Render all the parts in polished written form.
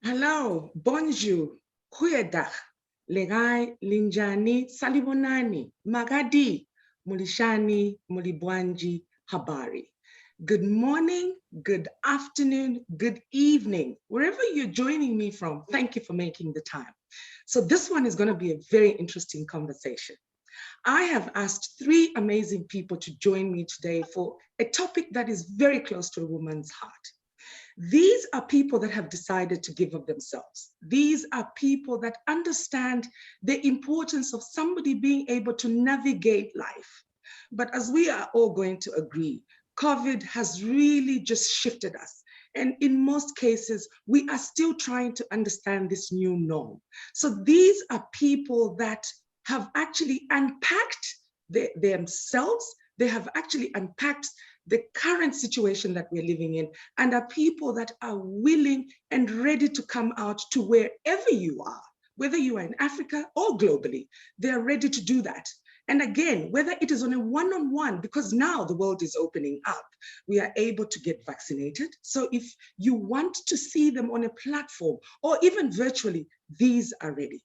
Hello, bonjour, goeiedag, legai, linjani, salibonani, magadi, mulishani, mulibwanji, habari. Good morning, good afternoon, good evening. Wherever you're joining me from, thank you for making the time. So this one is going to be a very interesting conversation. I have asked three amazing people to join me today for a topic that is very close to a woman's heart. These are people that have decided to give of themselves. These are people that understand the importance of somebody being able to navigate life. But as we are all going to agree, COVID has really just shifted us. And in most cases, we are still trying to understand this new norm. So these are people that have actually unpacked themselves. They have actually unpacked the current situation that we're living in, and are people that are willing and ready to come out to wherever you are, whether you are in Africa or globally, they are ready to do that. And again, whether it is on a one-on-one, because now the world is opening up, we are able to get vaccinated. So if you want to see them on a platform or even virtually, these are ready.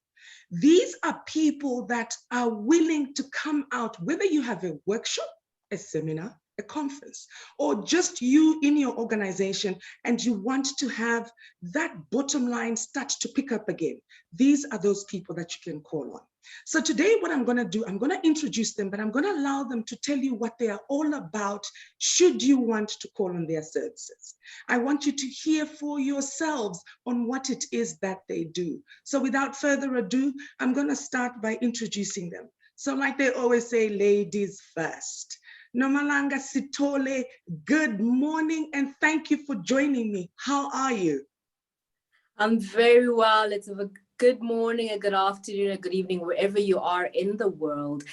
These are people that are willing to come out, whether you have a workshop, a seminar, a conference, or just you in your organization and you want to have that bottom line start to pick up again. These are those people that you can call on. So today what I'm going to do, I'm going to introduce them, but I'm going to allow them to tell you what they are all about should you want to call on their services. I want you to hear for yourselves on what it is that they do. So without further ado, I'm going to start by introducing them. So like they always say, ladies first. Nomalanga Sitole, good morning and thank you for joining me. How are you? I'm very well. It's a good morning, a good afternoon, a good evening, wherever you are in the world.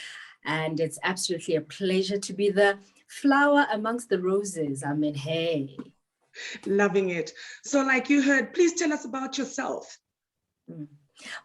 And it's absolutely a pleasure to be the flower amongst the roses. I mean, hey. Loving it. So like you heard, please tell us about yourself.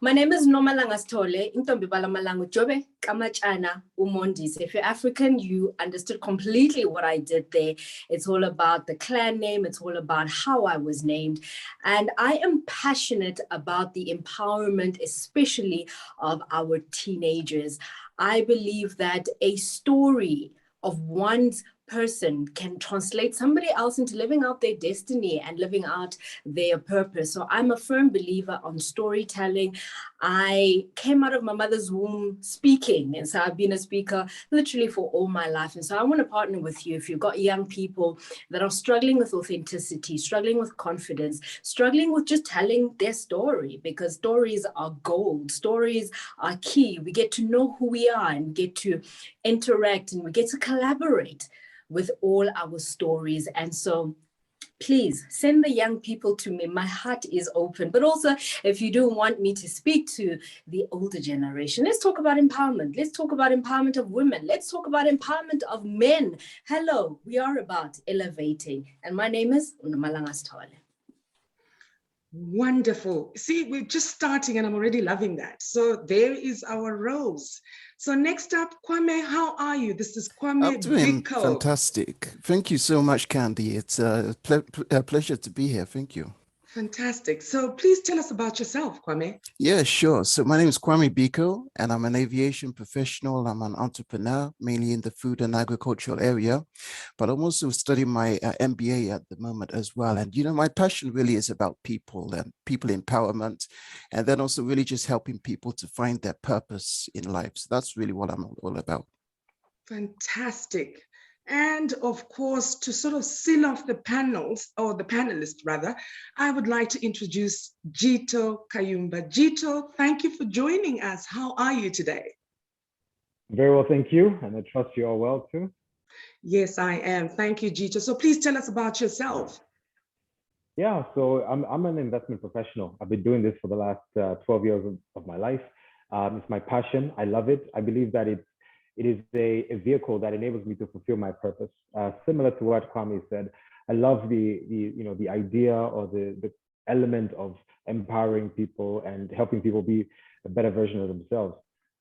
My name is Nomalanga Sitole. Intombi bala malangu jobe kamachana umondisi. If you're African, you understood completely what I did there. It's all about the clan name. It's all about how I was named. And I am passionate about the empowerment, especially of our teenagers. I believe that a story of one's person can translate somebody else into living out their destiny and living out their purpose. So I'm a firm believer on storytelling. I came out of my mother's womb speaking, and so I've been a speaker literally for all my life. And so I want to partner with you if you've got young people that are struggling with authenticity, struggling with confidence, struggling with just telling their story, because stories are gold. Stories are key. We get to know who we are and get to interact, and we get to collaborate with all our stories. And so please send the young people to me. My heart is open. But also, if you do want me to speak to the older generation, let's talk about empowerment. Let's talk about empowerment of women. Let's talk about empowerment of men. Hello, we are about elevating. And my name is Nomalanga Sitole. Wonderful. See, we're just starting and I'm already loving that. So there is our Rose. So next up, Kwame, how are you? This is Kwame I'm doing Bekoe. fantastic. Thank you so much, Candy. It's a pleasure to be here. Thank you. Fantastic. So please tell us about yourself, Kwame. Yeah, sure. So my name is Kwame Bekoe, and I'm an aviation professional. I'm an entrepreneur, mainly in the food and agricultural area, but I'm also studying my MBA at the moment as well. And, you know, my passion really is about people and people empowerment, and then also really just helping people to find their purpose in life. So that's really what I'm all about. Fantastic. And of course, to sort of seal off the panels, or the panelists rather, I would like to introduce Jito Kayumba. Jito, thank you for joining us. How are you today? Very well, thank you. And I trust you all well too. Yes, I am. Thank you, Jito. So please tell us about yourself. Yeah, so I'm an investment professional. I've been doing this for the last 12 years of my life. It's my passion. I love it. I believe that it is a vehicle that enables me to fulfill my purpose. Similar to what Kwame said, I love the idea or the element of empowering people and helping people be a better version of themselves.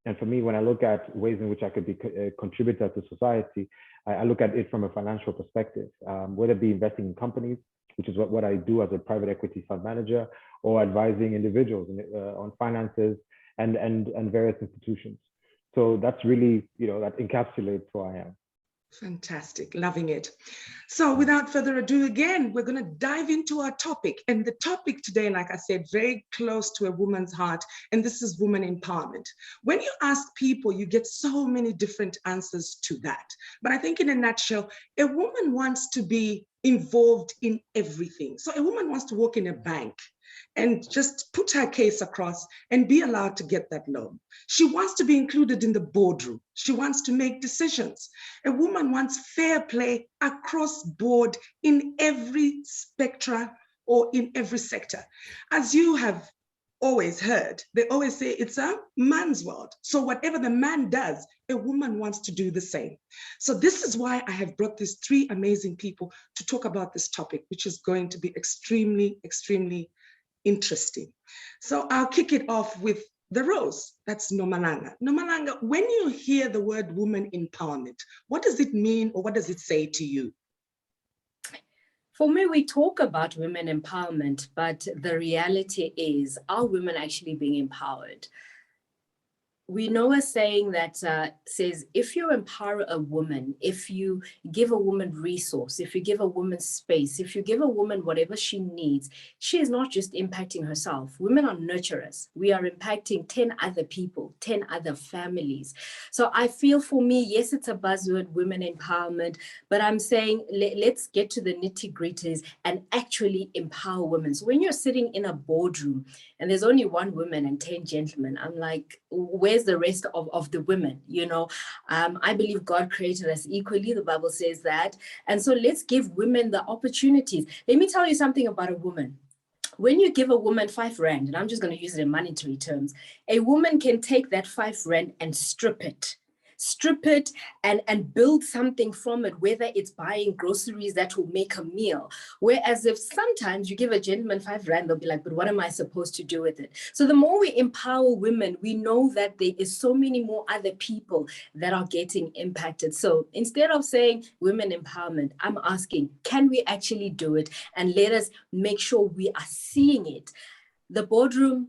And for me, when I look at ways in which I could be a contributor to society, I look at it from a financial perspective, whether it be investing in companies, which is what I do as a private equity fund manager, or advising individuals on finances and various institutions. So that's really, that encapsulates who I am. Fantastic, loving it. So without further ado, again, we're going to dive into our topic. And the topic today, like I said, very close to a woman's heart, and this is woman empowerment. When you ask people, you get so many different answers to that. But I think in a nutshell, a woman wants to be involved in everything. So a woman wants to work in a bank and just put her case across and be allowed to get that loan. She wants to be included in the boardroom. She wants to make decisions. A woman wants fair play across board in every spectra or in every sector. As you have always heard, they always say it's a man's world. So whatever the man does, a woman wants to do the same. So this is why I have brought these three amazing people to talk about this topic, which is going to be extremely, extremely interesting. So I'll kick it off with the rose. That's Nomalanga. Nomalanga, when you hear the word woman empowerment, what does it mean or what does it say to you? For me, we talk about women empowerment, but the reality is, are women actually being empowered? We know a saying that says, if you empower a woman, if you give a woman resource, if you give a woman space, if you give a woman whatever she needs, she is not just impacting herself. Women are nurturers. We are impacting 10 other people, 10 other families. So I feel for me, yes, it's a buzzword, women empowerment, but I'm saying let's get to the nitty-gritties and actually empower women. So when you're sitting in a boardroom and there's only one woman and 10 gentlemen, I'm like, where's the rest of the women? I believe God created us equally. The Bible says that. And so let's give women the opportunities. Let me tell you something about a woman. When you give a woman 5 rand, and I'm just going to use it in monetary terms, a woman can take that 5 rand and strip it and build something from it, whether it's buying groceries that will make a meal. Whereas if sometimes you give a gentleman 5 rand, they'll be like, but what am I supposed to do with it? So the more we empower women, we know that there is so many more other people that are getting impacted. So instead of saying women empowerment, I'm asking, can we actually do it? And let us make sure we are seeing it. The boardroom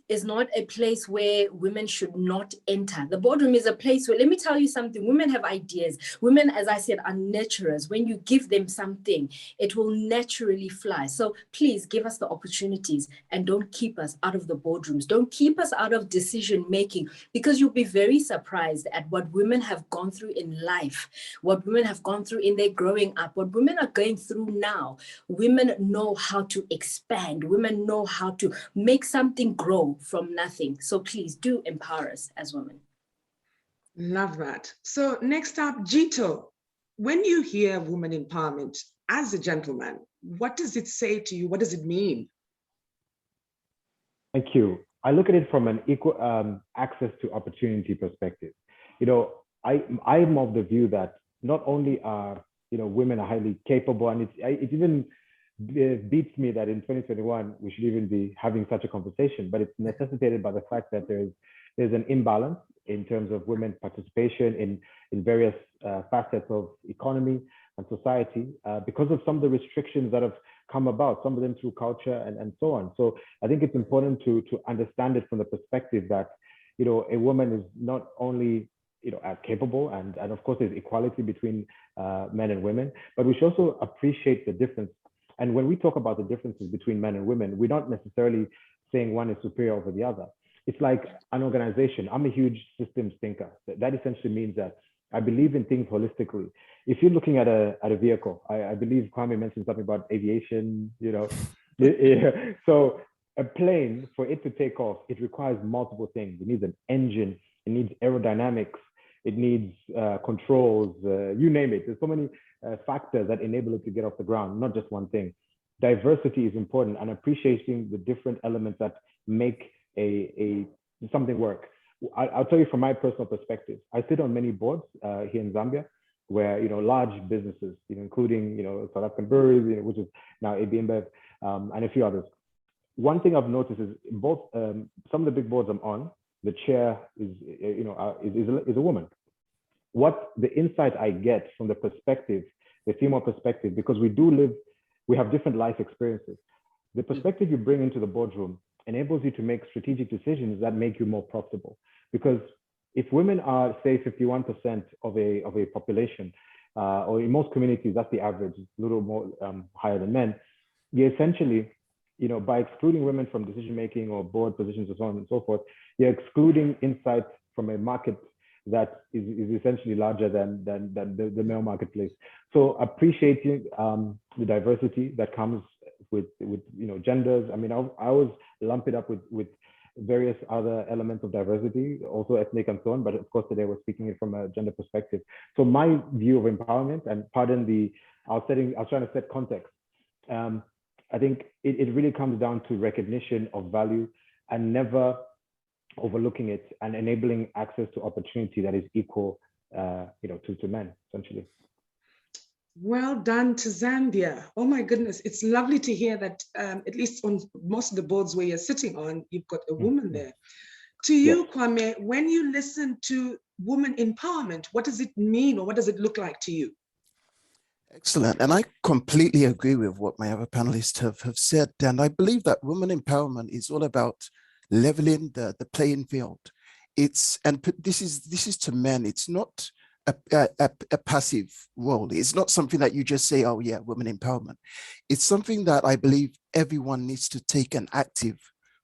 is not a place where women should not enter. The boardroom is a place where, let me tell you something, women have ideas. Women, as I said, are nurturers. When you give them something, it will naturally fly. So please give us the opportunities and don't keep us out of the boardrooms. Don't keep us out of decision making, because you'll be very surprised at what women have gone through in life, what women have gone through in their growing up, what women are going through now. Women know how to expand. Women know how to make something grow from nothing. So please do empower us as women. Love that. So next up, Jito, when you hear woman empowerment as a gentleman, what does it say to you? What does it mean? Thank you. I look at it from an equal access to opportunity perspective. I'm of the view that not only are women are highly capable, and it even beats me that in 2021 we should even be having such a conversation, but it's necessitated by the fact that there's an imbalance in terms of women's participation in various facets of economy and society because of some of the restrictions that have come about, some of them through culture and so on. So I think it's important to understand it from the perspective that a woman is not only capable, and of course there's equality between men and women, but we should also appreciate the difference. And when we talk about the differences between men and women, we're not necessarily saying one is superior over the other. It's like an organization. I'm a huge systems thinker. That essentially means that I believe in things holistically. If you're looking at a vehicle, I believe Kwame mentioned something about aviation, So a plane, for it to take off, it requires multiple things. It needs an engine, it needs aerodynamics, it needs controls, you name it. There's so many factors that enable it to get off the ground, not just one thing. Diversity is important, and appreciating the different elements that make something work. I'll tell you from my personal perspective. I sit on many boards here in Zambia, where large businesses, including South African breweries, which is now AB InBev, and a few others. One thing I've noticed is both some of the big boards I'm on, the chair is a woman. what the insight I get from the perspective, the female perspective, because we have different life experiences. The perspective you bring into the boardroom enables you to make strategic decisions that make you more profitable. Because if women are, say, 51% of a population, or in most communities, that's the average, it's a little more higher than men, you essentially, by excluding women from decision-making or board positions and so on and so forth, you're excluding insights from a market that is essentially larger than the male marketplace. So appreciating the diversity that comes with genders. I mean, I always lump it up with various other elements of diversity, also ethnic and so on. But of course, today we're speaking it from a gender perspective. So my view of empowerment, and pardon I was trying to set context. I think it really comes down to recognition of value and never overlooking it, and enabling access to opportunity that is equal, to men, essentially. Well done to Zambia. Oh my goodness, it's lovely to hear that at least on most of the boards where you're sitting on, you've got a woman there. To you, Kwame, when you listen to woman empowerment, what does it mean, or what does it look like to you? Excellent. And I completely agree with what my other panelists have said. And I believe that women empowerment is all about leveling the playing field. This is to men. It's not a passive role. It's not something that you just say, oh yeah, women empowerment. It's something that I believe everyone needs to take an active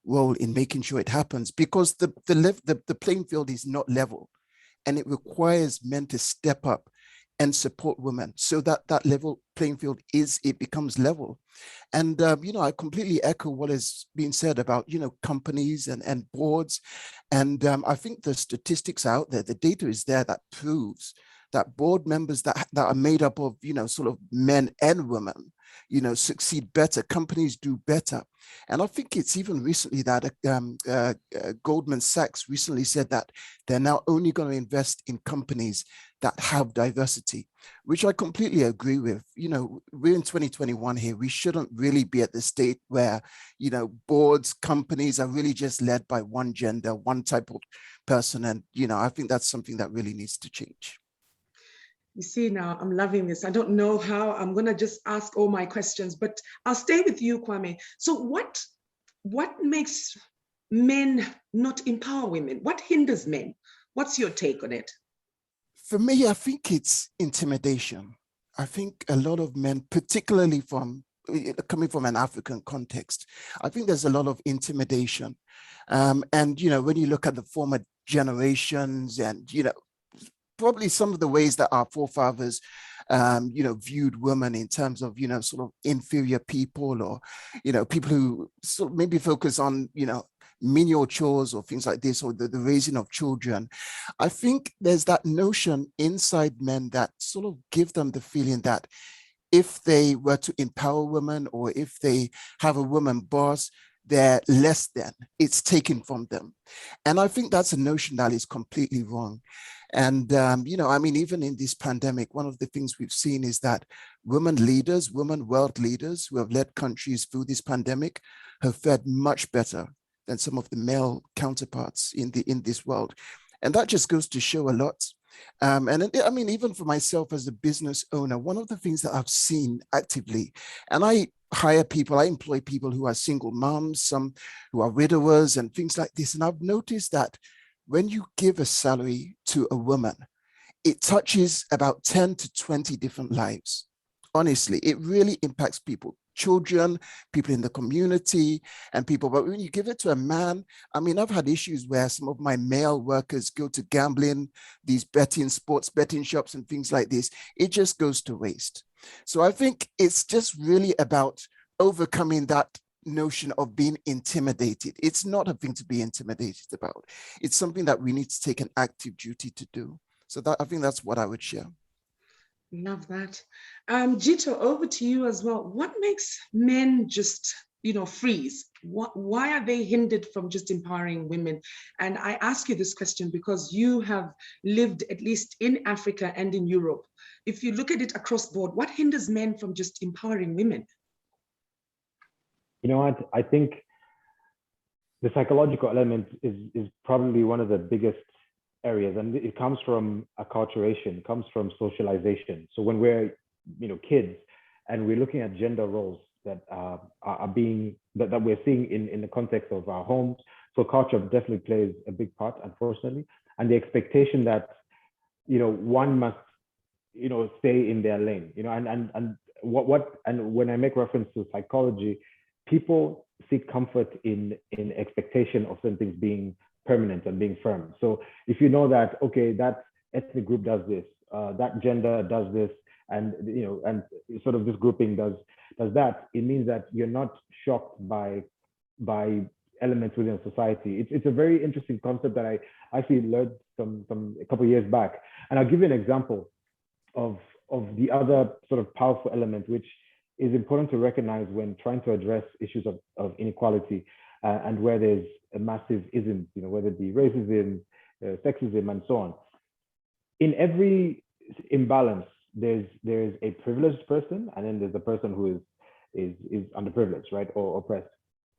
role in making sure it happens, because the playing field is not level, and it requires men to step up and support women so that that level playing field becomes level. And, I completely echo what has been said about, companies and boards. And I think the statistics out there, the data is there that proves that board members that are made up of, sort of men and women, succeed better, companies do better. And I think it's even recently that Goldman Sachs recently said that they're now only going to invest in companies that have diversity, which I completely agree with. We're in 2021 here. We shouldn't really be at the state where, boards, companies are really just led by one gender, one type of person. And, I think that's something that really needs to change. You see, now I'm loving this. I don't know how I'm going to just ask all my questions, but I'll stay with you, Kwame. So what makes men not empower women? What hinders men? What's your take on it? For me, I think it's intimidation. I think a lot of men, particularly coming from an African context, I think there's a lot of intimidation. And, when you look at the former generations and, probably some of the ways that our forefathers, viewed women in terms of, sort of inferior people, or, people who sort of maybe focus on, menial chores or things like this, or the raising of children. I think there's that notion inside men that sort of give them the feeling that if they were to empower women, or if they have a woman boss, they're less than, it's taken from them. And I think that's a notion that is completely wrong. And, even in this pandemic, one of the things we've seen is that women world leaders who have led countries through this pandemic have fared much better than some of the male counterparts in this world. And that just goes to show a lot. Even for myself as a business owner, one of the things that I've seen actively, and I employ people who are single moms, some who are widowers and things like this. And I've noticed that when you give a salary to a woman, it touches about 10 to 20 different lives. Honestly, it really impacts people, children, people in the community, and people. But when you give it to a man, I've had issues where some of my male workers go to gambling, these sports betting shops and things like this. It just goes to waste. So I think it's just really about overcoming that notion of being intimidated. It's not a thing to be intimidated about. It's something that we need to take an active duty to do. So I think that's what I would share. Love that. Jito, over to you as well. What makes men just, freeze? Why are they hindered from just empowering women? And I ask you this question because you have lived at least in Africa and in Europe. If you look at it across board, what hinders men from just empowering women? You know what? I think the psychological element is probably one of the biggest areas, and it comes from acculturation, it comes from socialization. So when we're, kids, and we're looking at gender roles that are being that we're seeing in the context of our homes, so culture definitely plays a big part, unfortunately, and the expectation that one must stay in their lane, and when I make reference to psychology, people seek comfort in expectation of certain things being permanent and being firm. So if you know that, okay, that ethnic group does this, that gender does this, and and sort of this grouping does that, it means that you're not shocked by elements within society. It's a very interesting concept that I actually learned a couple of years back. And I'll give you an example of the other sort of powerful element, which is important to recognize when trying to address issues of inequality and where there's a massive ism, whether it be racism, sexism, and so on. In every imbalance, there's a privileged person, and then there's a person who is underprivileged, right, or oppressed.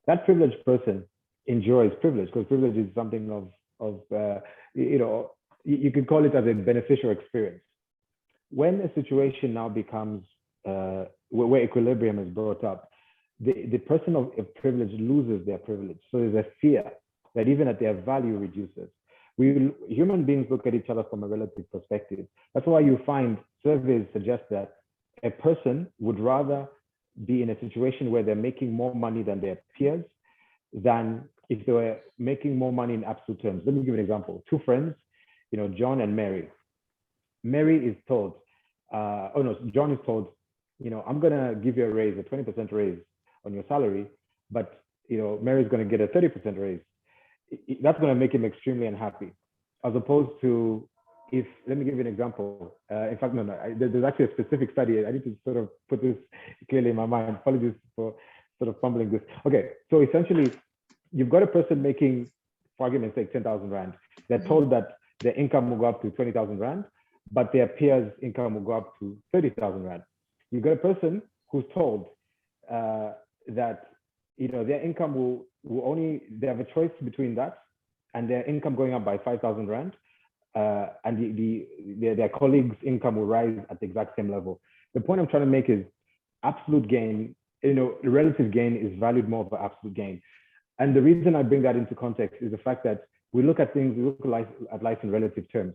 That privileged person enjoys privilege, because privilege is something of you could call it as a beneficial experience. When a situation now becomes where equilibrium is brought up, the person of privilege loses their privilege. So there's a fear that even at their value reduces. Human beings look at each other from a relative perspective. That's why you find surveys suggest that a person would rather be in a situation where they're making more money than their peers than if they were making more money in absolute terms. Let me give you an example. Two friends, John and Mary. Mary is told, John is told, I'm gonna give you a raise, a 20% raise on your salary, but Mary's gonna get a 30% raise. That's gonna make him extremely unhappy, as opposed to let me give you an example. In fact, no, there's actually a specific study. I need to sort of put this clearly in my mind. Apologies for sort of fumbling this. Okay, so essentially, you've got a person making, for argument's sake, 10,000 Rand. They're told that their income will go up to 20,000 Rand, but their peers' income will go up to 30,000 Rand. You've got a person who's told that their income will only, they have a choice between that and their income going up by 5,000 Rand, and their colleagues' income will rise at the exact same level. The point I'm trying to make is absolute gain, relative gain is valued more than absolute gain. And the reason I bring that into context is the fact that we look at life in relative terms.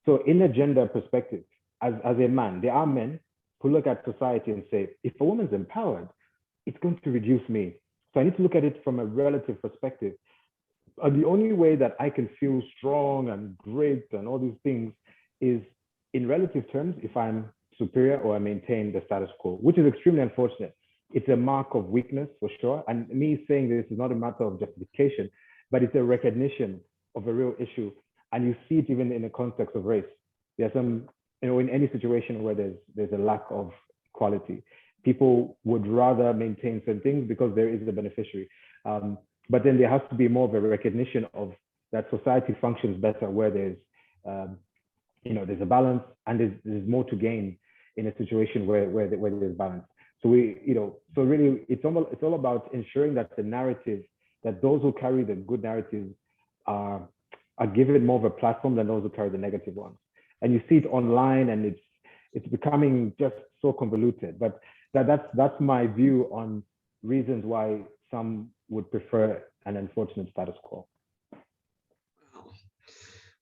So in a gender perspective, as a man, there are men who look at society and say, if a woman's empowered, it's going to reduce me. So I need to look at it from a relative perspective. The only way that I can feel strong and great and all these things is in relative terms, if I'm superior or I maintain the status quo, which is extremely unfortunate. It's a mark of weakness for sure. And me saying this is not a matter of justification, but it's a recognition of a real issue. And you see it even in the context of race. There's some, in any situation where there's a lack of equality, people would rather maintain certain things because there is a beneficiary. But then there has to be more of a recognition of that society functions better where there's a balance and there's more to gain in a situation where there's balance. So so really it's all about ensuring that the narrative, that those who carry the good narratives are given more of a platform than those who carry the negative ones. And you see it online, and it's becoming just so convoluted. But that's my view on reasons why some would prefer an unfortunate status quo. Wow.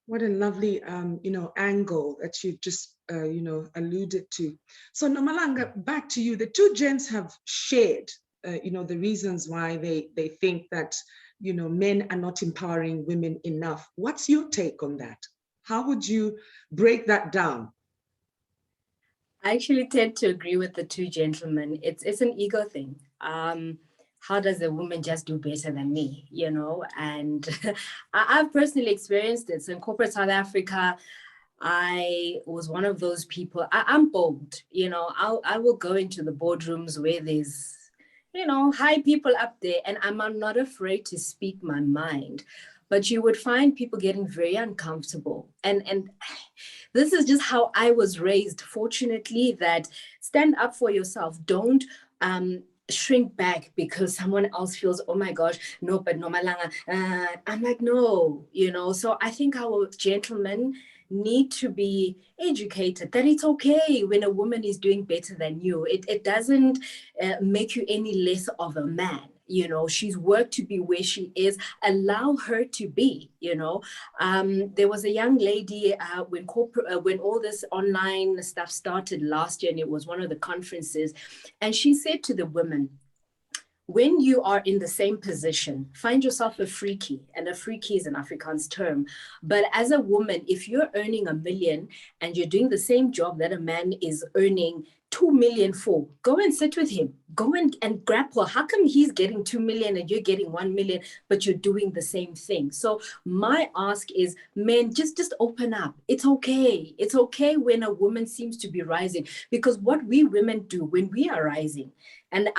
What a lovely, angle that you just, alluded to. So Nomalanga, back to you. The two gents have shared, the reasons why they think that, men are not empowering women enough. What's your take on that? How would you break that down? I actually tend to agree with the two gentlemen. It's an ego thing. How does a woman just do better than me, And I've personally experienced it. So in corporate South Africa, I was one of those people. I'm bold, I will go into the boardrooms where there's, high people up there, and I'm not afraid to speak my mind. But you would find people getting very uncomfortable. And this is just how I was raised, fortunately, that stand up for yourself. Don't shrink back because someone else feels, oh my gosh, no, but Nomalanga. I'm like, no, you know. So I think our gentlemen need to be educated that it's okay when a woman is doing better than you. It doesn't make you any less of a man. You know, she's worked to be where she is. Allow her to be, you know. There was a young lady when all this online stuff started last year, and it was one of the conferences, and she said to the women, when you are in the same position, find yourself a freaky, and a freaky is an Afrikaans term. But as a woman, if you're earning $1 million and you're doing the same job that a man is earning 2 million for, go and sit with him, go and grapple. How come he's getting 2 million and you're getting 1 million, but you're doing the same thing? So my ask is, men, just open up. It's okay. It's okay when a woman seems to be rising, because what we women do when we are rising, and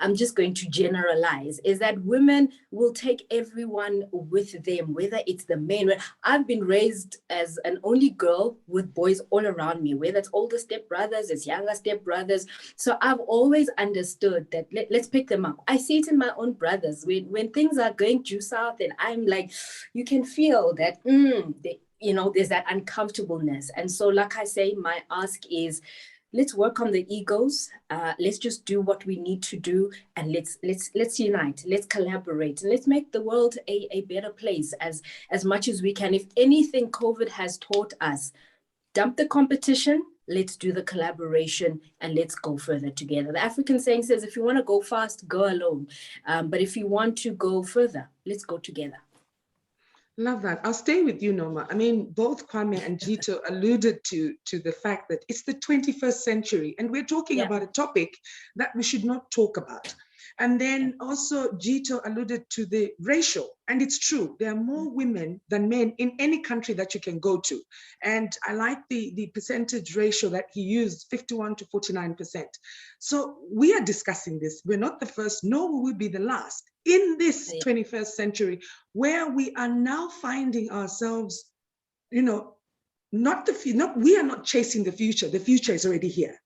I'm just going to generalize, is that women will take everyone with them, whether it's the men. I've been raised as an only girl with boys all around me, whether it's older stepbrothers, it's younger stepbrothers. So I've always understood that let's pick them up. I see it in my own brothers. When things are going due south, and I'm like, you can feel that, you know, there's that uncomfortableness. And so, like I say, my ask is, let's work on the egos. Let's just do what we need to do, and let's unite. Let's collaborate, and let's make the world a better place as much as we can. If anything, COVID has taught us, dump the competition. Let's do the collaboration, and let's go further together. The African saying says, if you want to go fast, go alone. But if you want to go further, let's go together. Love that. I'll stay with you, Noma. I mean, both Kwame and Jito alluded to the fact that it's the 21st century, and we're talking about a topic that we should not talk about. And then also Jito alluded to the ratio, and it's true. There are more women than men in any country that you can go to. And I like the percentage ratio that he used, 51 to 49%. So we are discussing this. We're not the first, nor will we be the last in this 21st century, where we are now finding ourselves, you know, we are not chasing the future. The future is already here.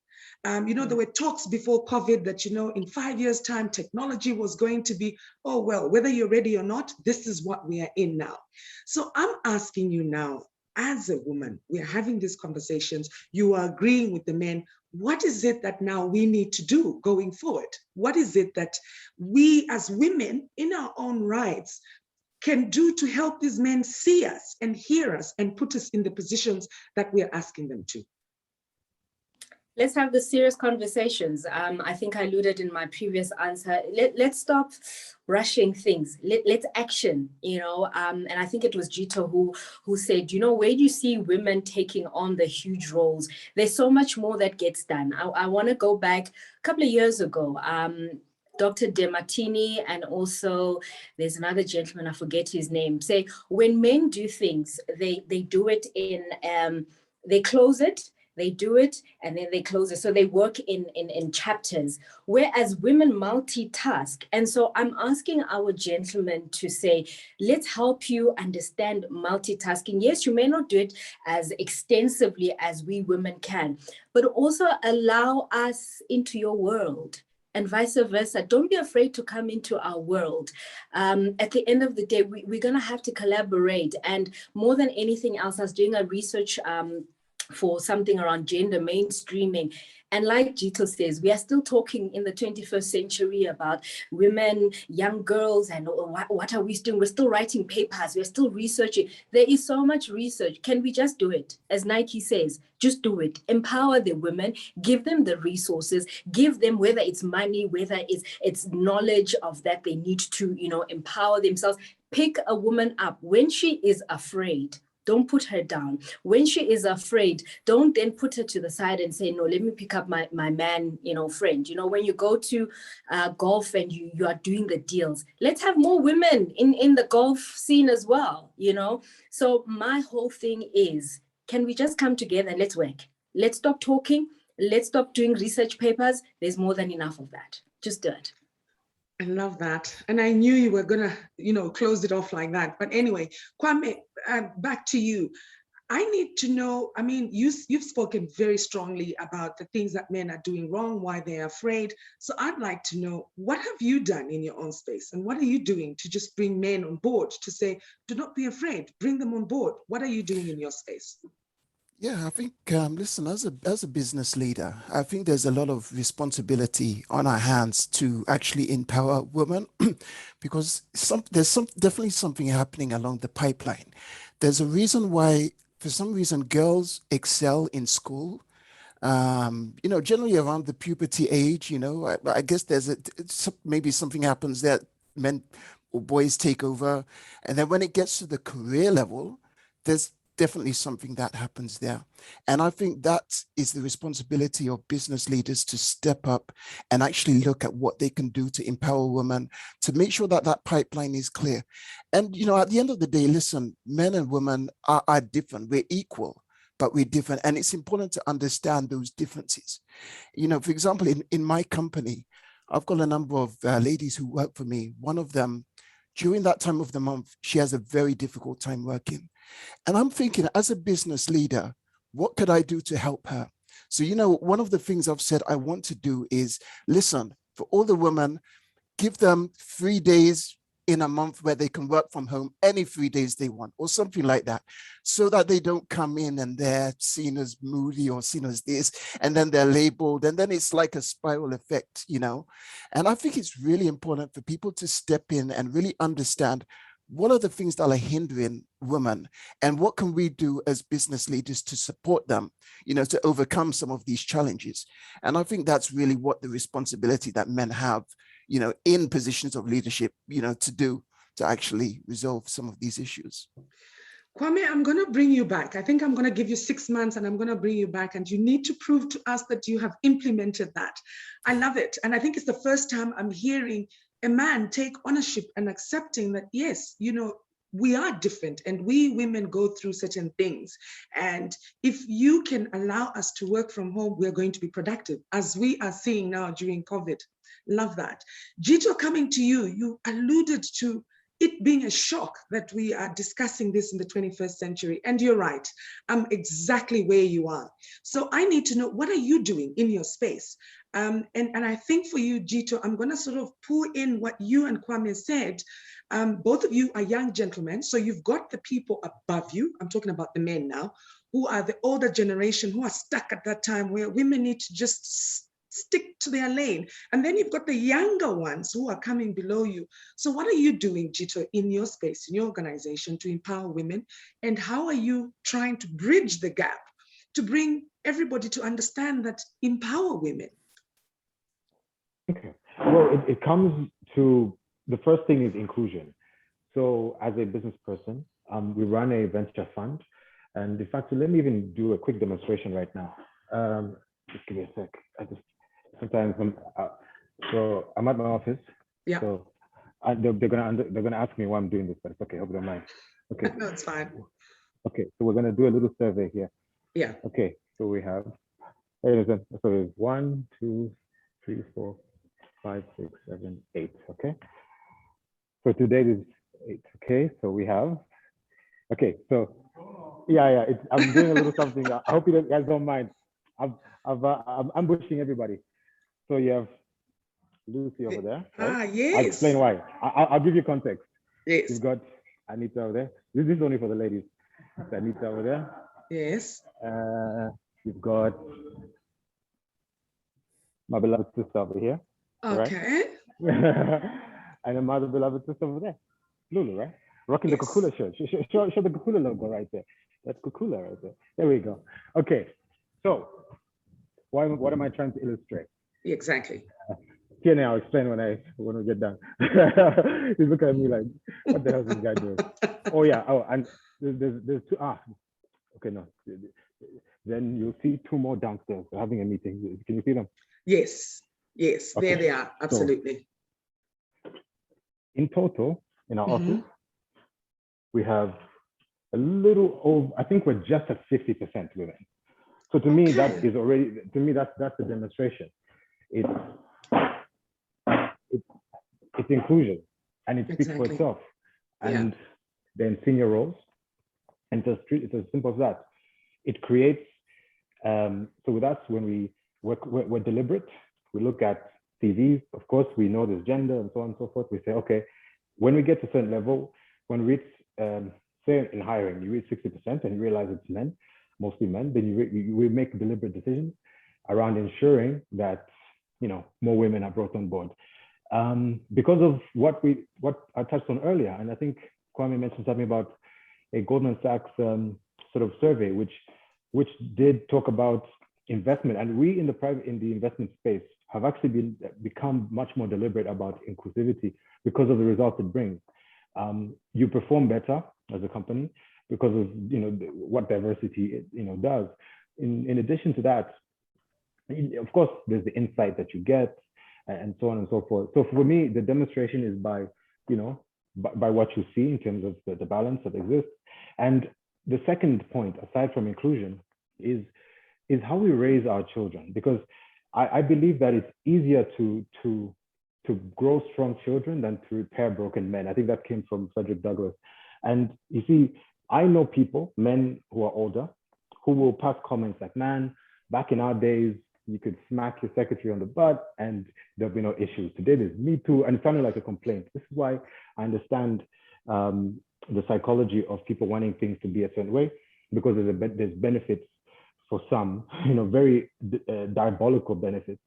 You know, there were talks before COVID that, you know, in 5 years' time, technology was going to be, oh, well, whether you're ready or not, this is what we are in now. So I'm asking you now, as a woman, we're having these conversations, you are agreeing with the men. What is it that now we need to do going forward? What is it that we as women in our own rights can do to help these men see us and hear us and put us in the positions that we are asking them to? Let's have the serious conversations. I think I alluded in my previous answer. Let's stop rushing things. Let's action, you know. And I think it was Jito who said, you know, where do you see women taking on the huge roles? There's so much more that gets done. I want to go back a couple of years ago. Dr. DeMartini, and also there's another gentleman, I forget his name, say when men do things, they do it in, they close it, they do it, and then they close it. So they work in chapters, whereas women multitask. And so I'm asking our gentlemen to say, let's help you understand multitasking. Yes, you may not do it as extensively as we women can, but also allow us into your world. And vice versa. Don't be afraid to come into our world. At the end of the day, we're going to have to collaborate. And more than anything else, I was doing a research for something around gender mainstreaming. And like Jito says, we are still talking in the 21st century about women, young girls, and what are we doing? We're still writing papers. We're still researching. There is so much research. Can we just do it? As Nike says, just do it. Empower the women, give them the resources, give them, whether it's money, whether it's knowledge of that they need to, you know, empower themselves. Pick a woman up when she is afraid. Don't put her down. When she is afraid, don't then put her to the side and say, no, let me pick up my man, you know, friend. You know, when you go to golf and you are doing the deals, let's have more women in the golf scene as well, you know. So my whole thing is, can we just come together and let's work? Let's stop talking. Let's stop doing research papers. There's more than enough of that. Just do it. I love that. And I knew you were going to, you know, close it off like that. But anyway, Kwame, back to you. I need to know, I mean, you've spoken very strongly about the things that men are doing wrong, why they're afraid. So I'd like to know, what have you done in your own space? And what are you doing to just bring men on board to say, do not be afraid, bring them on board? What are you doing in your space? Yeah, I think, listen, as a business leader, I think there's a lot of responsibility on our hands to actually empower women because there's definitely something happening along the pipeline. There's a reason why, for some reason, girls excel in school. Generally around the puberty age, I guess maybe something happens that men or boys take over. And then when it gets to the career level, there's definitely something that happens there. And I think that is the responsibility of business leaders to step up and actually look at what they can do to empower women, to make sure that that pipeline is clear. And, at the end of the day, listen, men and women are different. We're equal, but we're different. And it's important to understand those differences. For example, in my company, I've got a number of ladies who work for me. One of them, during that time of the month, she has a very difficult time working. And I'm thinking, as a business leader, what could I do to help her? So, one of the things I've said I want to do is, listen, for all the women, give them 3 days in a month where they can work from home any 3 days they want, or something like that, so that they don't come in and they're seen as moody or seen as this, and then they're labeled, and then it's like a spiral effect, And I think it's really important for people to step in and really understand what are the things that are hindering women, and what can we do as business leaders to support them, to overcome some of these challenges. And I think that's really what the responsibility that men have, in positions of leadership, to do to actually resolve some of these issues. Kwame, I'm going to bring you back. I think I'm going to give you 6 months and I'm going to bring you back, and you need to prove to us that you have implemented that. I love it. And I think it's the first time I'm hearing a man take ownership and accepting that, yes, we are different and we women go through certain things. And if you can allow us to work from home, we're going to be productive, as we are seeing now during COVID. Love that. Jito, coming to you, you alluded to it being a shock that we are discussing this in the 21st century. And you're right, I'm exactly where you are. So I need to know, what are you doing in your space? And I think for you, Jito, I'm going to sort of pull in what you and Kwame said. Both of you are young gentlemen, so you've got the people above you, I'm talking about the men now, who are the older generation, who are stuck at that time where women need to just stick to their lane. And then you've got the younger ones who are coming below you. So what are you doing, Jito, in your space, in your organization, to empower women? And how are you trying to bridge the gap to bring everybody to understand that empower women? Okay. Well, it comes to, the first thing is inclusion. So as a business person, we run a venture fund. And in fact, let me even do a quick demonstration right now. Just give me a sec. Sometimes so I'm at my office. Yeah. So they're gonna ask me why I'm doing this, but it's okay. I hope you don't mind. Okay. No, it's fine. Okay, so we're gonna do a little survey here. Yeah. Okay, so we have. So it's 1, 2, 3, 4, 5, 6, 7, 8. Okay. So today is 8. Okay, so we have. Okay, so yeah. I'm doing a little something. I hope you guys don't mind. I'm ambushing everybody. So you have Lucy over there, right? Yes. I'll explain why. I'll give you context. Yes. You've got Anita over there. This is only for the ladies. Anita over there. Yes. You've got my beloved sister over here. Okay. Right? And my other beloved sister over there. Lulu, right? Rocking the Kukula shirt. Show the Kukula logo right there. That's Kukula right there. There we go. Okay. So what am I trying to illustrate? Exactly. Here now, I'll explain when we get done. You look at me like, what the hell is this guy doing? Oh yeah. Oh, and there's two. Okay, no. Then you'll see 2 more downstairs. They're having a meeting. Can you see them? Yes. Yes. Okay. There they are. Absolutely. So, in total, in our office, we have a little over. I think we're just at 50% women. So to me, that is already. To me, that's the demonstration. It's inclusion, and it speaks for itself. And then senior roles, And it's as simple as that. It creates, so with us, when we're deliberate, we look at CVs, of course, we know there's gender and so on and so forth. We say, okay, when we get to a certain level, when we reach, say in hiring, you reach 60% and you realize it's men, mostly men, then we make deliberate decisions around ensuring that, you know, more women are brought on board. Because of what I touched on earlier, and I think Kwame mentioned something about a Goldman Sachs sort of survey, which did talk about investment, and we in the investment space have actually become much more deliberate about inclusivity because of the results it brings. You perform better as a company because of, you know, what diversity does. In addition to that, of course, there's the insight that you get and so on and so forth. So for me, the demonstration is by what you see in terms of the balance that exists. And the second point, aside from inclusion, is how we raise our children, because I believe that it's easier to grow strong children than to repair broken men. I think that came from Frederick Douglass. And you see, I know people, men who are older, who will pass comments like, man, back in our days, you could smack your secretary on the butt and there'll be no issues. Today there's Me Too, and it sounded like a complaint. This is why I understand the psychology of people wanting things to be a certain way, because there's benefits for some, very diabolical benefits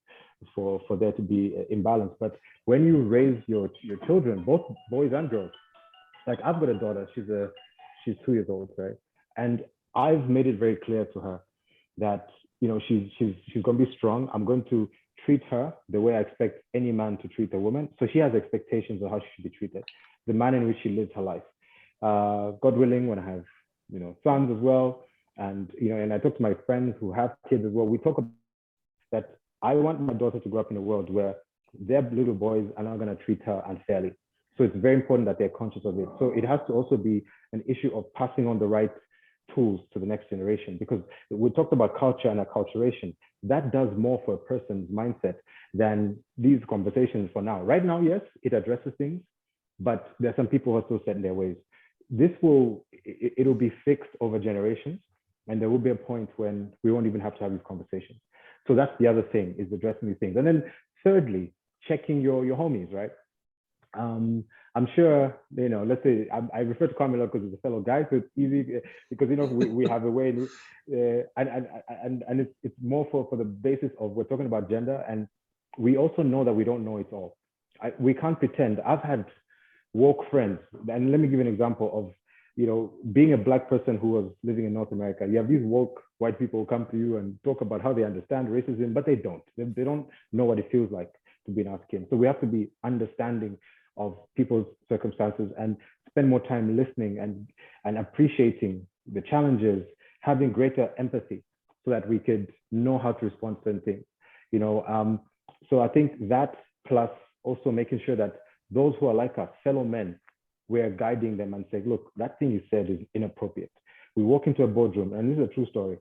for there to be imbalance. But when you raise your children, both boys and girls, like I've got a daughter, she's 2 years old, right? And I've made it very clear to her that she's going to be strong. I'm going to treat her the way I expect any man to treat a woman. So she has expectations of how she should be treated, the manner in which she lives her life. God willing, when I have sons as well, and and I talk to my friends who have kids as well, we talk about that. I want my daughter to grow up in a world where their little boys are not going to treat her unfairly. So it's very important that they're conscious of it. So it has to also be an issue of passing on the right tools to the next generation, because we talked about culture and acculturation. That does more for a person's mindset than these conversations for now. Right now, yes, it addresses things, but there are some people who are still set in their ways. It'll be fixed over generations, and there will be a point when we won't even have to have these conversations. So that's the other thing, is addressing these things. And then thirdly, checking your homies, right? I'm sure, let's say I refer to Kwame because he's a fellow guy, so it's easy because, we have a way, and it's more for the basis of, we're talking about gender, and we also know that we don't know it all. We can't pretend. I've had woke friends, and let me give you an example of, being a Black person who was living in North America. You have these woke white people who come to you and talk about how they understand racism, but they don't. They don't know what it feels like to be in our skin. So we have to be understanding of people's circumstances and spend more time listening and appreciating the challenges, having greater empathy so that we could know how to respond to certain things. So I think that, plus also making sure that those who are like us, fellow men, we're guiding them and saying, look, that thing you said is inappropriate. We walk into a boardroom, and this is a true story.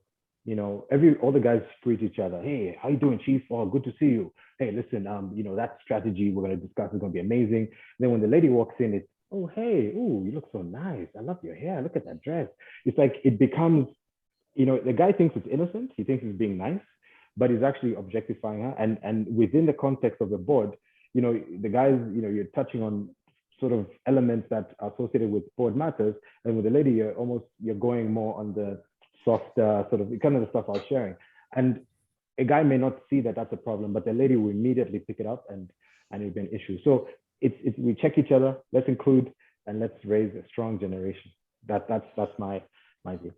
All the guys greet each other. Hey, how you doing, chief? Oh, good to see you. Hey, listen, that strategy we're going to discuss is going to be amazing. Then when the lady walks in, it's, oh, hey, ooh, you look so nice. I love your hair. Look at that dress. It's like, it becomes, the guy thinks it's innocent. He thinks he's being nice, but he's actually objectifying her. And within the context of the board, the guys, you're touching on sort of elements that are associated with board matters. And with the lady, you're going more on the soft sort of kind of the stuff I was sharing. And a guy may not see that that's a problem, but the lady will immediately pick it up and it'll be an issue. So we check each other, let's include, and let's raise a strong generation. That's my view.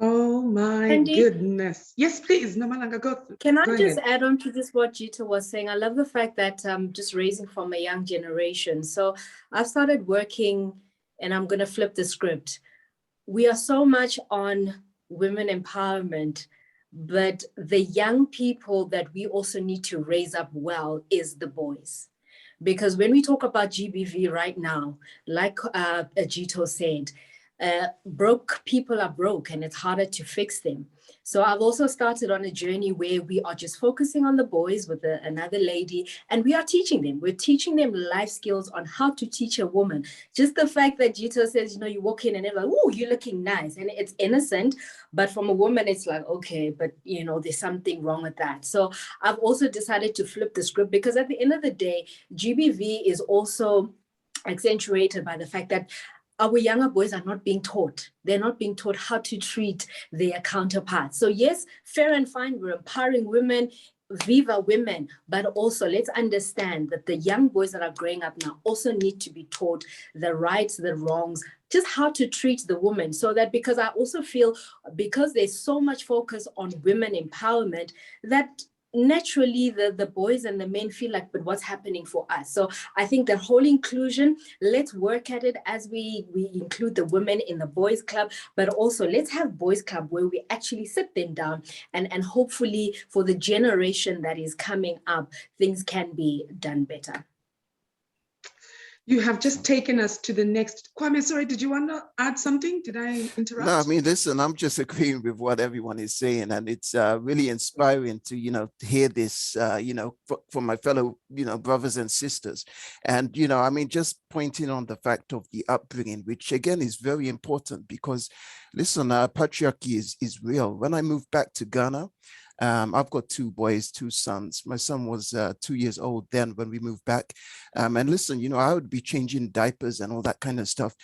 Oh my Andy? goodness. Yes, please, Nomalanga, go. Can I go just ahead. add on to this, what Jito was saying? I love the fact that just raising from a young generation. So I've started working, and I'm going to flip the script. We are so much on women empowerment, but the young people that we also need to raise up well is the boys. Because when we talk about GBV right now, like Jito said, broke people are broke and it's harder to fix them. So I've also started on a journey where we are just focusing on the boys with another lady, and we are teaching them. We're teaching them life skills on how to teach a woman. Just the fact that Jito says, you know, you walk in and everyone, oh, you're looking nice. And it's innocent, but from a woman, it's like, okay, but you know, there's something wrong with that. So I've also decided to flip the script, because at the end of the day, GBV is also accentuated by the fact that our younger boys are not being taught. They're not being taught how to treat their counterparts. So yes, fair and fine, we're empowering women, viva women, but also let's understand that the young boys that are growing up now also need to be taught the rights, the wrongs, just how to treat the woman. So that, because I also feel, because there's so much focus on women empowerment, that naturally the boys and the men feel like, but what's happening for us? So I think the whole inclusion, let's work at it as we include the women in the boys club, but also let's have boys club where we actually sit them down, and hopefully for the generation that is coming up, things can be done better. You have just taken us to the next. Kwame, sorry, did you want to add something? Did I interrupt? No, I mean, listen, I'm just agreeing with what everyone is saying, and it's really inspiring to, you know, hear this, you know, from my fellow, you know, brothers and sisters. And, you know, I mean, just pointing on the fact of the upbringing, which again is very important, because listen, patriarchy is real. When I moved back to Ghana, I've got two boys, two sons. My son was 2 years old then when we moved back. And listen, you know, I would be changing diapers and all that kind of stuff.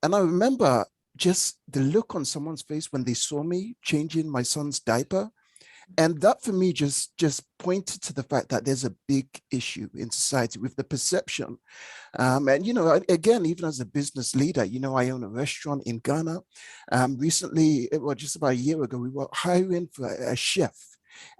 And I remember just the look on someone's face when they saw me changing my son's diaper. And that for me just pointed to the fact that there's a big issue in society with the perception. And, you know, again, even as a business leader, you know, I own a restaurant in Ghana. Recently, well, just about a year ago, we were hiring for a chef.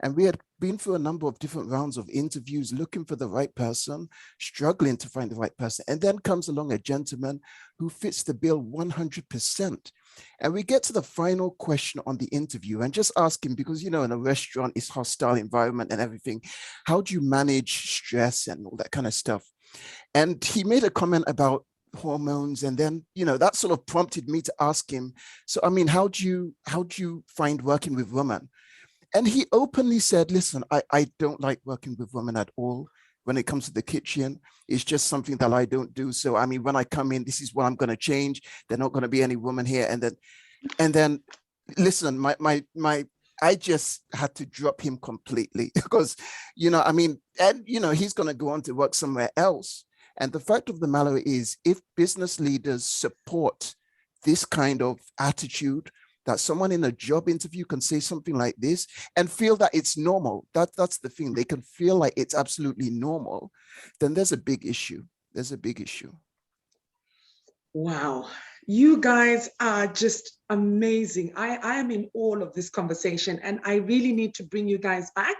And we had been through a number of different rounds of interviews, looking for the right person, struggling to find the right person. And then comes along a gentleman who fits the bill 100%. And we get to the final question on the interview and just ask him, because, you know, in a restaurant, it's hostile environment and everything. How do you manage stress and all that kind of stuff? And he made a comment about hormones, and then, you know, that sort of prompted me to ask him, so I mean, how do you find working with women? And he openly said, listen, I don't like working with women at all. When it comes to the kitchen, it's just something that I don't do. So, I mean, when I come in, this is what I'm going to change. There's not going to be any woman here. And then listen, I just had to drop him completely, because, you know, I mean, and, you know, he's going to go on to work somewhere else. And the fact of the matter is, if business leaders support this kind of attitude, that someone in a job interview can say something like this and feel that it's normal, that's the thing, they can feel like it's absolutely normal, then there's a big issue. There's a big issue. Wow, you guys are just amazing. I am in awe of this conversation, and I really need to bring you guys back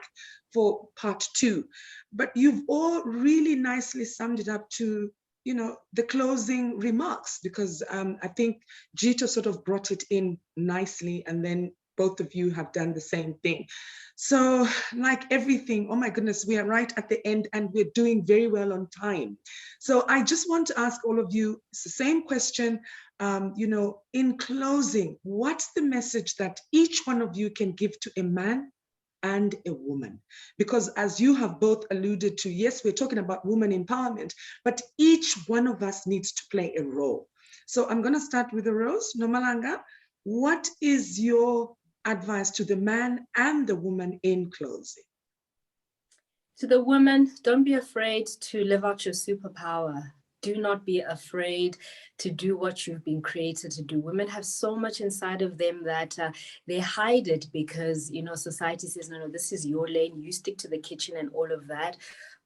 for part 2. But you've all really nicely summed it up to, you know, the closing remarks, because I think Jito sort of brought it in nicely, and then both of you have done the same thing. So like everything, oh my goodness, we are right at the end and we're doing very well on time. So I just want to ask all of you, it's the same question, you know, in closing, what's the message that each one of you can give to a man and a woman? Because as you have both alluded to, yes, we're talking about woman empowerment, but each one of us needs to play a role. So I'm going to start with the Rose. Nomalanga, what is your advice to the man and the woman in closing? To the woman, don't be afraid to live out your superpower. Do not be afraid to do what you've been created to do. Women have so much inside of them that they hide it because, you know, society says, no, this is your lane. You stick to the kitchen and all of that.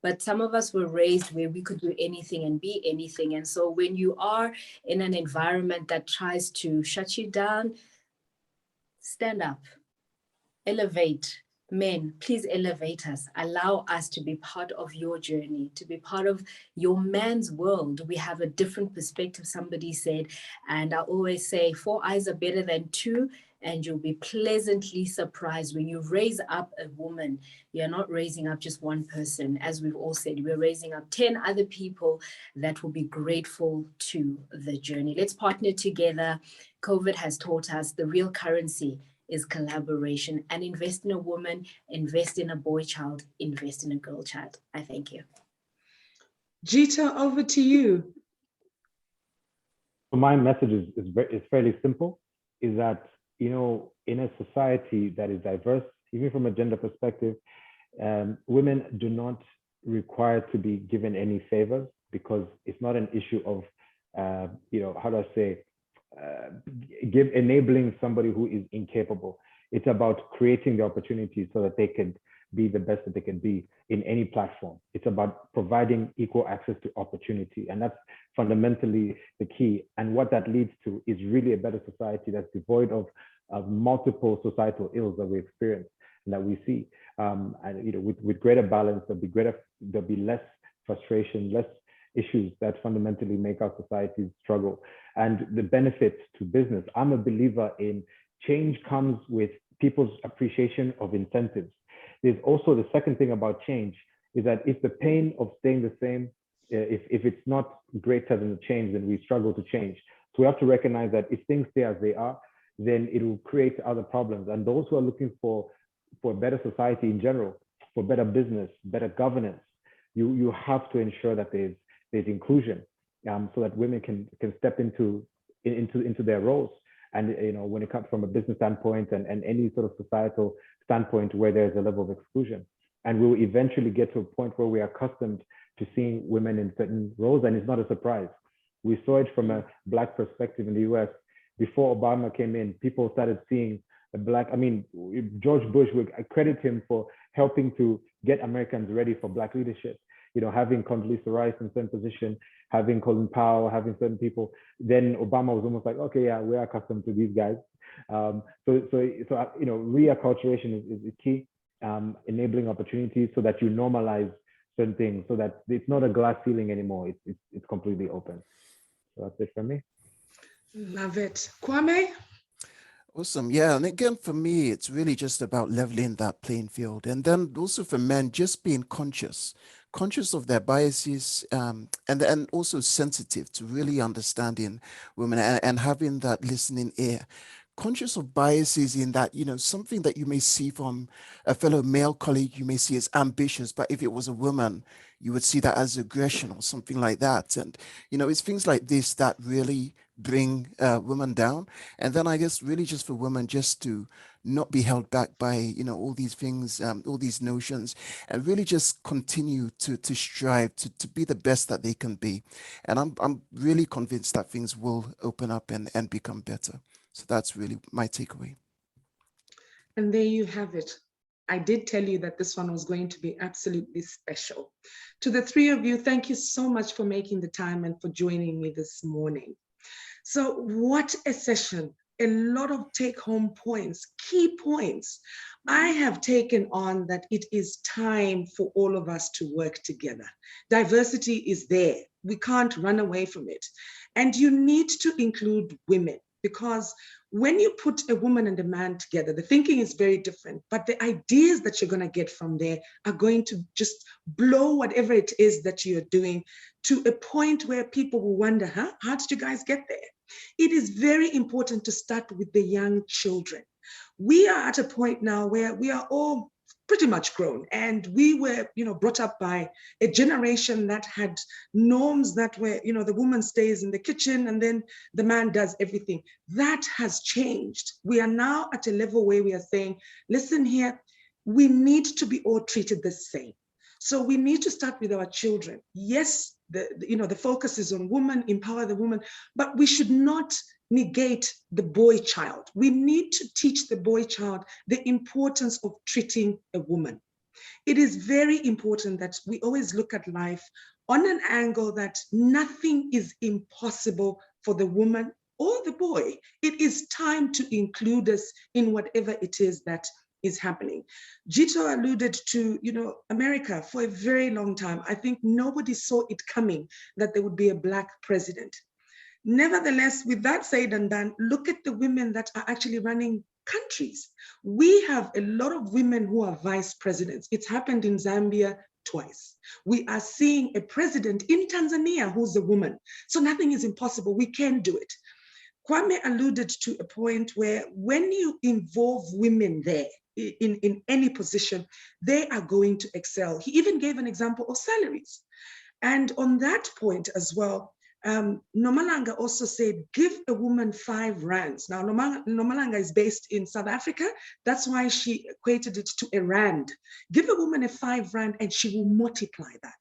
But some of us were raised where we could do anything and be anything. And so when you are in an environment that tries to shut you down, stand up, elevate. Men, please elevate us. Allow us to be part of your journey, to be part of your man's world. We have a different perspective, somebody said. And I always say 4 eyes are better than 2. And you'll be pleasantly surprised when you raise up a woman. You're not raising up just one person. As we've all said, we're raising up 10 other people that will be grateful to the journey. Let's partner together. COVID has taught us the real currency is collaboration, and invest in a woman, invest in a boy child, invest in a girl child. I thank you. Jito, over to you. So my message is fairly simple, is that, you know, in a society that is diverse, even from a gender perspective, women do not require to be given any favors, because it's not an issue of, you know, how do I say, enabling somebody who is incapable. It's about creating the opportunities so that they can be the best that they can be in any platform. It's about providing equal access to opportunity. And that's fundamentally the key. And what that leads to is really a better society that's devoid of multiple societal ills that we experience and that we see. And, you know, with greater balance, there'll be less frustration, less issues that fundamentally make our societies struggle. And the benefits to business, I'm a believer in change comes with people's appreciation of incentives. There's also the second thing about change, is that if the pain of staying the same, if it's not greater than the change, then we struggle to change. So we have to recognize that if things stay as they are, then it will create other problems. And those who are looking for a better society in general, for better business, better governance, you have to ensure that there's inclusion, so that women can step into their roles. And, you know, when it comes from a business standpoint and any sort of societal standpoint where there's a level of exclusion. And we'll eventually get to a point where we are accustomed to seeing women in certain roles, and it's not a surprise. We saw it from a Black perspective in the US. Before Obama came in, people started seeing a Black, I mean, George Bush, I credit him for helping to get Americans ready for Black leadership. You know, having Condoleezza Rice in certain position, having Colin Powell, having certain people. Then Obama was almost like, okay, yeah, we're accustomed to these guys. So you know, reacculturation is key, enabling opportunities so that you normalize certain things, so that it's not a glass ceiling anymore. It's completely open. So that's it for me. Love it. Kwame? Awesome. Yeah. And again, for me, it's really just about leveling that playing field. And then also for men, just being conscious of their biases, and also sensitive to really understanding women and having that listening ear. Conscious of biases in that, you know, something that you may see from a fellow male colleague, you may see as ambitious, but if it was a woman, you would see that as aggression or something like that. And, you know, it's things like this that really bring women down. And then I guess really just for women just to not be held back by, you know, all these things, all these notions, and really just continue to strive to be the best that they can be. And I'm really convinced that things will open up and become better. So that's really my takeaway. And there you have it. I did tell you that this one was going to be absolutely special. To the three of you, thank you so much for making the time and for joining me this morning. So what a session. A lot of take-home points, key points. I have taken on that it is time for all of us to work together. Diversity is there. We can't run away from it. And you need to include women, because when you put a woman and a man together, the thinking is very different, but the ideas that you're going to get from there are going to just blow whatever it is that you're doing to a point where people will wonder, how did you guys get there? It is very important to start with the young children. We are at a point now where we are all pretty much grown, and we were, brought up by a generation that had norms that were, the woman stays in the kitchen and then the man does everything. That has changed. We are now at a level where we are saying, listen here, we need to be all treated the same. So we need to start with our children. Yes, the focus is on women, empower the woman, but we should not negate the boy child. We need to teach the boy child the importance of treating a woman. It is very important that we always look at life on an angle that nothing is impossible for the woman or the boy. It is time to include us in whatever it is that is happening. Jito alluded to, America for a very long time. I think nobody saw it coming that there would be a Black president. Nevertheless, with that said and done, look at the women that are actually running countries. We have a lot of women who are vice presidents. It's happened in Zambia twice. We are seeing a president in Tanzania who's a woman. So nothing is impossible. We can do it. Kwame alluded to a point where when you involve women there in any position, they are going to excel. He even gave an example of salaries. And on that point as well, Nomalanga also said, give a woman 5 rands. Now, Nomalanga is based in South Africa. That's why she equated it to a rand. Give a woman a 5 rand and she will multiply that.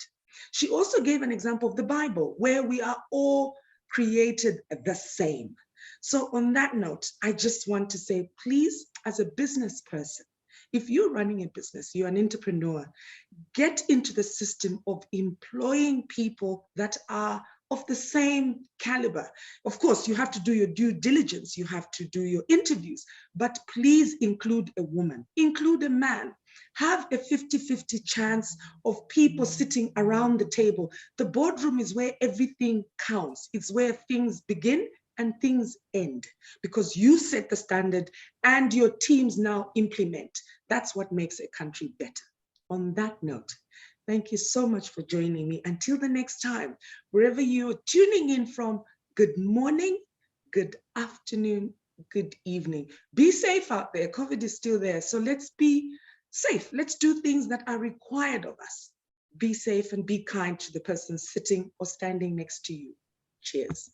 She also gave an example of the Bible, where we are all created the same. So on that note, I just want to say, please, as a business person, if you're running a business, you're an entrepreneur, get into the system of employing people that are of the same caliber. Of course, you have to do your due diligence, you have to do your interviews, but please include a woman, include a man. Have a 50-50 chance of people sitting around the table. The boardroom is where everything counts. It's where things begin and things end, because you set the standard and your teams now implement. That's what makes a country better. On that note, thank you so much for joining me. Until the next time, wherever you're tuning in from, good morning, good afternoon, good evening. Be safe out there. COVID is still there. So let's be safe. Let's do things that are required of us. Be safe and be kind to the person sitting or standing next to you. Cheers.